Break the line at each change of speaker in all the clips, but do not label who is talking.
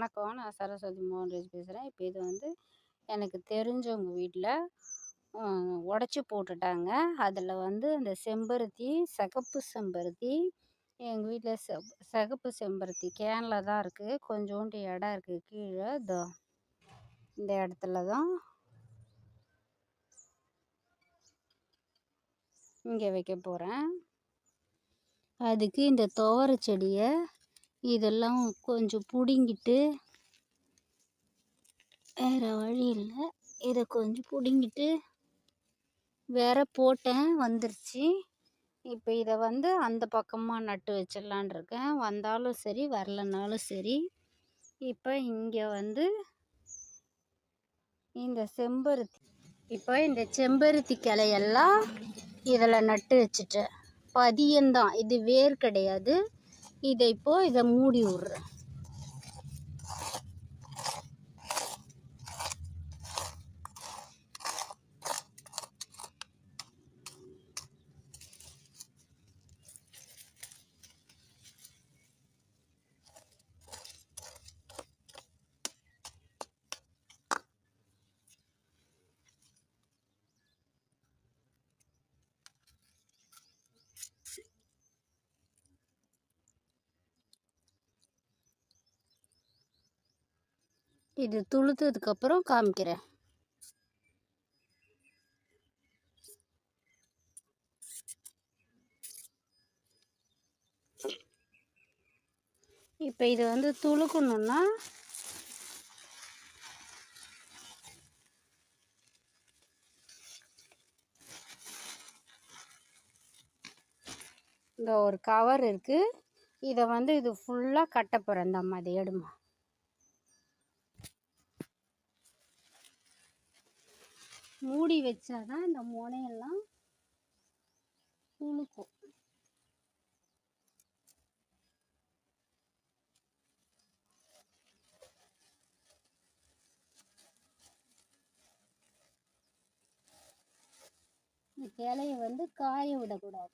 வணக்கம். நான் சரஸ்வதி மோகன்ராஜ் பேசுகிறேன். இப்போ இது வந்து எனக்கு தெரிஞ்சவங்க வீட்டில் உடச்சி போட்டுட்டாங்க. அதில் வந்து அந்த செம்பருத்தி, சிகப்பு செம்பருத்தி எங்கள் வீட்டில் சிகப்பு செம்பருத்தி கேனில் தான் இருக்குது. கொஞ்சோண்டு இடம் இருக்குது கீழே. இந்த இடத்துல தான் இங்கே வைக்க போகிறேன். அதுக்கு இந்த துவரை செடியை இதெல்லாம் கொஞ்சம் பிடுங்கிட்டு, வேறு வழி இல்லை, இதை கொஞ்சம் பிடுங்கிட்டு வேற போட்டேன், வந்துருச்சு. இப்போ இதை வந்து அந்த பக்கமாக நட்டு வச்சிடலான் இருக்கேன். வந்தாலும் சரி வரலனாலும் சரி. இப்போ இங்கே வந்து இந்த செம்பருத்தி கிளையெல்லாம் இதில் நட்டு வச்சுட்டேன். பதியம்தான் இது, வேர் கிடையாது. இதை மூடி விட்றேன். இது துளுத்ததுக்கப்புறம் காமிக்கிறேன். இப்போ இது வந்து துளுக்கணுன்னா இந்த ஒரு கவர் இருக்குது. இதை வந்து இது ஃபுல்லாக கட்ட போகிறேன். இந்த அம்மா இதை எடுமா. மூடி வச்சாதான் இந்த முனையெல்லாம் துளுக்கும். இந்த கிளையை வந்து காய விடக்கூடாது.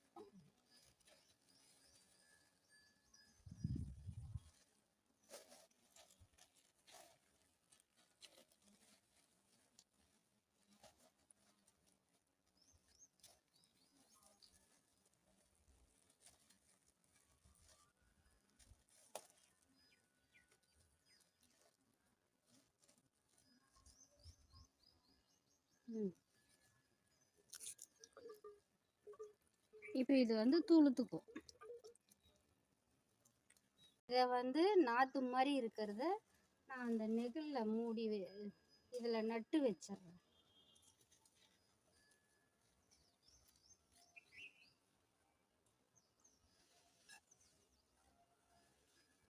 இப்போ இது வந்து துளுத்துக்கும். இதை வந்து நாற்று மாதிரி இருக்கிறத நான் அந்த நெகிழில் மூடி இதில் நட்டு வச்சிட்றேன்.